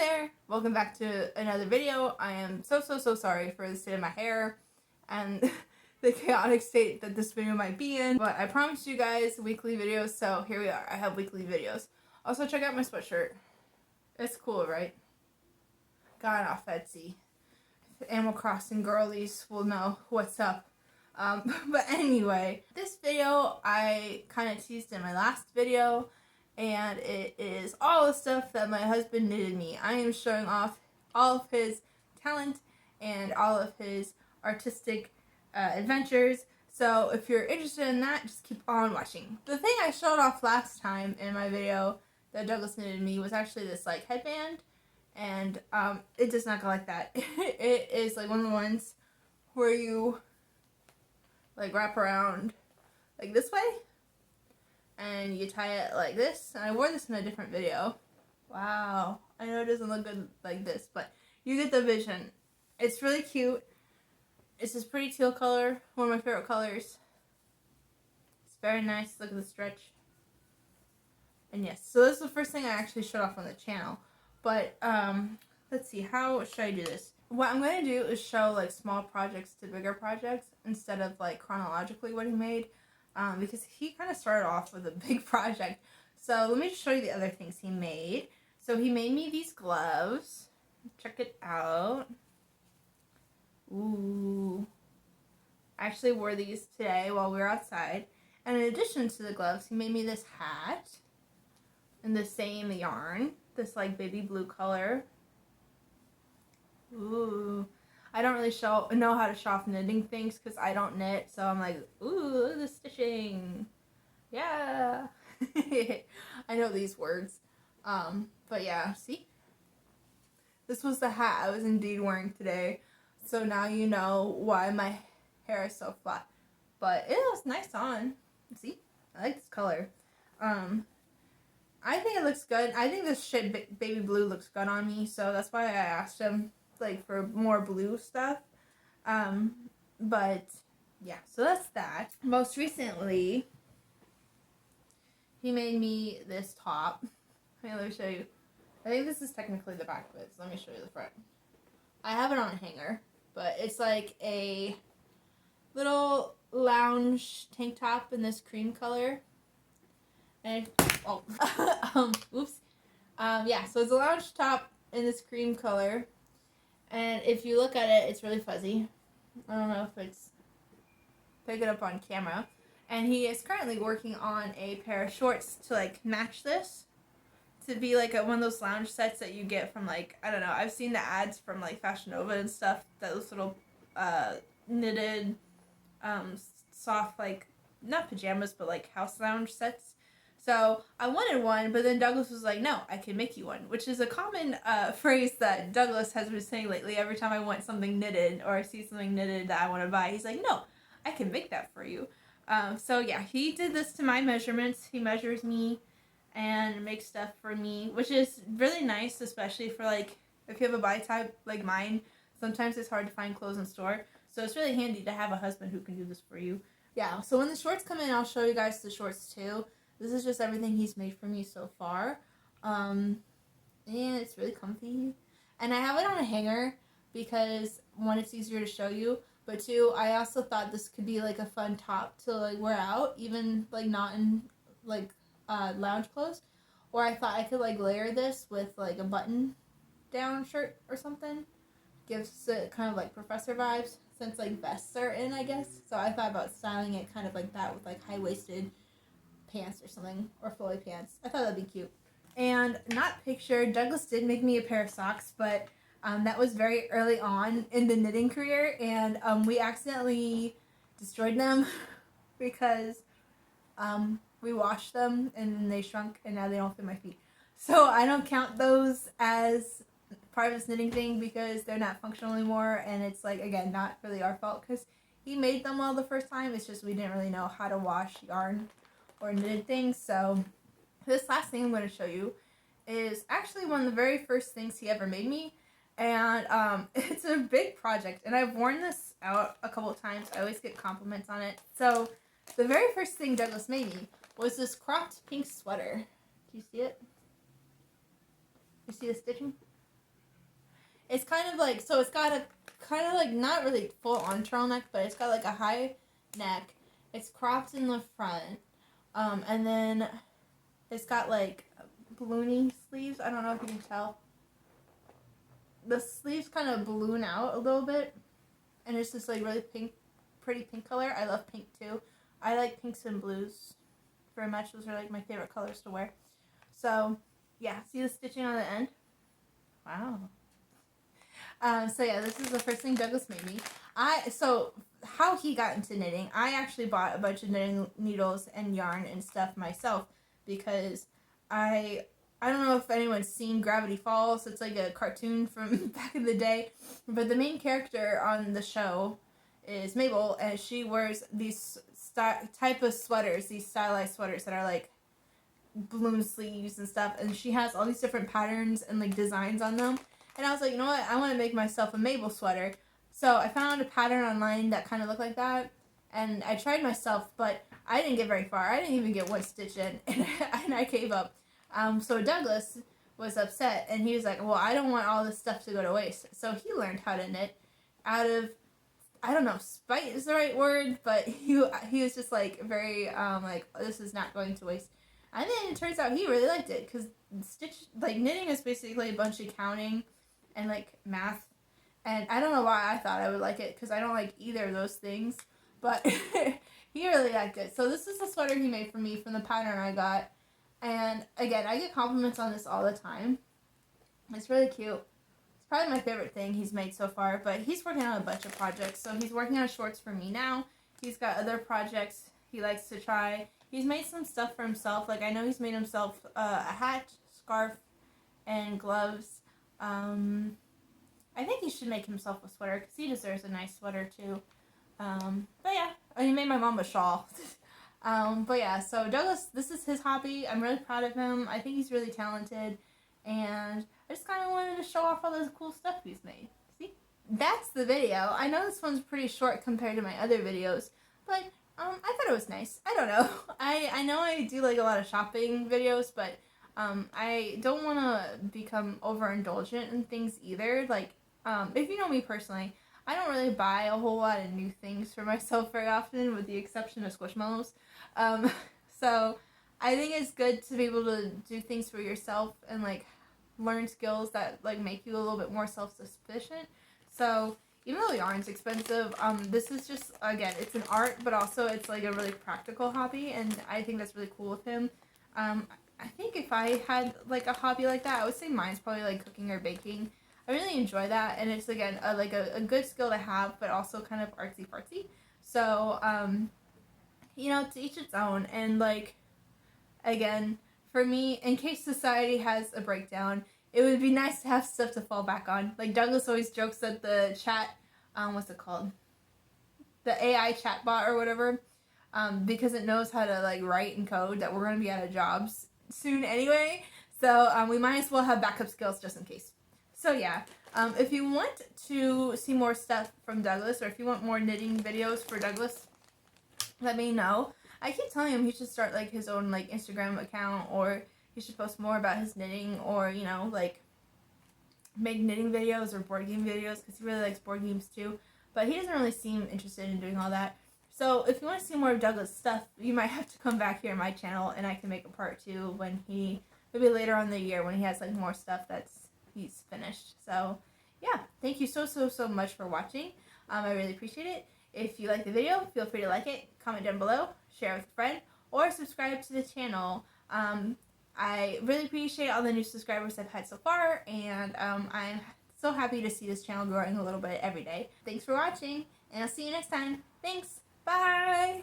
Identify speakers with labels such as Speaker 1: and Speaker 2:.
Speaker 1: there! Welcome back to another video. I am so sorry for the state of my hair and the chaotic state that this video might be in, but I promised you guys weekly videos, so here we are. I have weekly videos. Also, check out my sweatshirt. It's cool, right? Got it off Etsy. Animal Crossing girlies will know what's up. But anyway, this video I kind of teased in my last video, and it is all the stuff that my husband knitted me. I am showing off all of his talent and all of his artistic adventures. So if you're interested in that, just keep on watching. The thing I showed off last time in my video that Douglas knitted me was actually this like headband, and it does not go like that. It is like one of the ones where you like wrap around like this way and you tie it like this. And I wore this in a different video. Wow, I know it doesn't look good like this, but you get the vision. It's really cute. It's this pretty teal color, one of my favorite colors. It's very nice. Look at the stretch. And yes, so this is the first thing I actually showed off on the channel. But let's see, how should I do this? What I'm going to do is show like small projects to bigger projects instead of like chronologically what he made, because he kind of started off with a big project. So let me just show you the other things he made. So he made me these gloves. Check it out. Ooh. I actually wore these today while we were outside. And in addition to the gloves, he made me this hat in the same yarn, this like baby blue color. Ooh, I don't really know how to show off knitting things because I don't knit, so I'm like, ooh, look at the stitching. Yeah. I know these words. But yeah, see? This was the hat I was indeed wearing today, so now you know why my hair is so flat. But it was nice on. See? I like this color. I think it looks good. I think this shit baby blue looks good on me, so that's why I asked him like for more blue stuff. But yeah, so that's that. Most recently, he made me this top. Let me show you. I think this is technically the back of it, so let me show you the front. I have it on a hanger, but it's like a little lounge tank top in this cream color. And oops. Yeah, so it's a lounge top in this cream color. And if you look at it, it's really fuzzy. I don't know if it's pick it up on camera. And he is currently working on a pair of shorts to like match this. To be like one of those lounge sets that you get from like, I don't know, I've seen the ads from like Fashion Nova and stuff. Those little knitted, soft like, not pajamas, but like house lounge sets. So I wanted one, but then Douglas was like, no, I can make you one, which is a common phrase that Douglas has been saying lately. Every time I want something knitted or I see something knitted that I want to buy, he's like, no, I can make that for you. So yeah, he did this to my measurements. He measures me and makes stuff for me, which is really nice, especially for like, if you have a body type like mine, sometimes it's hard to find clothes in store. So it's really handy to have a husband who can do this for you. Yeah, so when the shorts come in, I'll show you guys the shorts too. This is just everything he's made for me so far. And it's really comfy. And I have it on a hanger because, one, it's easier to show you. But two, I also thought this could be like a fun top to like wear out, even like not in like lounge clothes. Or I thought I could like layer this with like a button down shirt or something. Gives it kind of like professor vibes since like vests are in, I guess. So I thought about styling it kind of like that with like high-waisted pants or something, or flowy pants. I thought that'd be cute. And not pictured, Douglas did make me a pair of socks, but that was very early on in the knitting career, and we accidentally destroyed them because we washed them and they shrunk and now they don't fit my feet. So I don't count those as part of this knitting thing because they're not functional anymore, and it's like, again, not really our fault because he made them well the first time. It's just we didn't really know how to wash yarn or knitted things. So this last thing I'm going to show you is actually one of the very first things he ever made me, and it's a big project, and I've worn this out a couple of times. I always get compliments on it. So the very first thing Douglas made me was this cropped pink sweater. Do you see it? You see the stitching? It's kind of like, so it's got a kind of like not really full on turtleneck, but it's got like a high neck. It's cropped in the front, and then it's got like balloony sleeves. I don't know if you can tell. The sleeves kind of balloon out a little bit, and it's just like really pink, pretty pink color. I love pink too. I like pinks and blues very much. Those are like my favorite colors to wear. So yeah, see the stitching on the end? Wow. So yeah, this is the first thing Douglas made me. So how he got into knitting, I actually bought a bunch of knitting needles and yarn and stuff myself because I don't know if anyone's seen Gravity Falls. It's like a cartoon from back in the day, but the main character on the show is Mabel, and she wears these type of sweaters, these stylized sweaters that are like balloon sleeves and stuff, and she has all these different patterns and like designs on them. And I was like, you know what, I want to make myself a Mabel sweater. So I found a pattern online that kind of looked like that, and I tried myself, but I didn't get very far. I didn't even get one stitch in, and I gave up. So Douglas was upset, and he was like, well, I don't want all this stuff to go to waste. So he learned how to knit out of, I don't know, spite is the right word, but he was just like very like, this is not going to waste. And then it turns out he really liked it, because knitting is basically a bunch of counting and like math, and I don't know why I thought I would like it, because I don't like either of those things, but he really liked it. So this is the sweater he made for me from the pattern I got, and again, I get compliments on this all the time. It's really cute. It's probably my favorite thing he's made so far, but he's working on a bunch of projects. So he's working on shorts for me now. He's got other projects he likes to try. He's made some stuff for himself. Like, I know he's made himself a hat, scarf, and gloves. I think he should make himself a sweater, because he deserves a nice sweater too. But yeah, he made my mom a shawl. But yeah, so Douglas, this is his hobby. I'm really proud of him. I think he's really talented, and I just kind of wanted to show off all this cool stuff he's made. See? That's the video. I know this one's pretty short compared to my other videos, but I thought it was nice. I don't know. I know I do like a lot of shopping videos, but I don't want to become overindulgent in things either. Like, if you know me personally, I don't really buy a whole lot of new things for myself very often, with the exception of Squishmallows. So I think it's good to be able to do things for yourself and like learn skills that like make you a little bit more self-sufficient. So even though yarn's expensive, this is just, again, it's an art, but also it's like a really practical hobby, and I think that's really cool with him. I think if I had like a hobby like that, I would say mine's probably like cooking or baking. I really enjoy that, and it's, again, like a good skill to have, but also kind of artsy-fartsy. So, you know, to each its own, and like, again, for me, in case society has a breakdown, it would be nice to have stuff to fall back on. Like, Douglas always jokes that the chat, what's it called? The AI chatbot or whatever, because it knows how to like write and code, that we're going to be out of jobs soon anyway. So we might as well have backup skills just in case. So yeah, if you want to see more stuff from Douglas, or if you want more knitting videos for Douglas, let me know. I keep telling him he should start like his own like Instagram account, or he should post more about his knitting, or, you know, like make knitting videos or board game videos, because he really likes board games too. But he doesn't really seem interested in doing all that. So if you want to see more of Douglas stuff, you might have to come back here on my channel, and I can make a part 2 when maybe later on in the year, when he has like more stuff he's finished. So yeah, thank you so much for watching. I really appreciate it. If you like the video, feel free to like it, comment down below, share with a friend, or subscribe to the channel. I really appreciate all the new subscribers I've had so far, and I'm so happy to see this channel growing a little bit every day. Thanks for watching, and I'll see you next time. Thanks. Bye.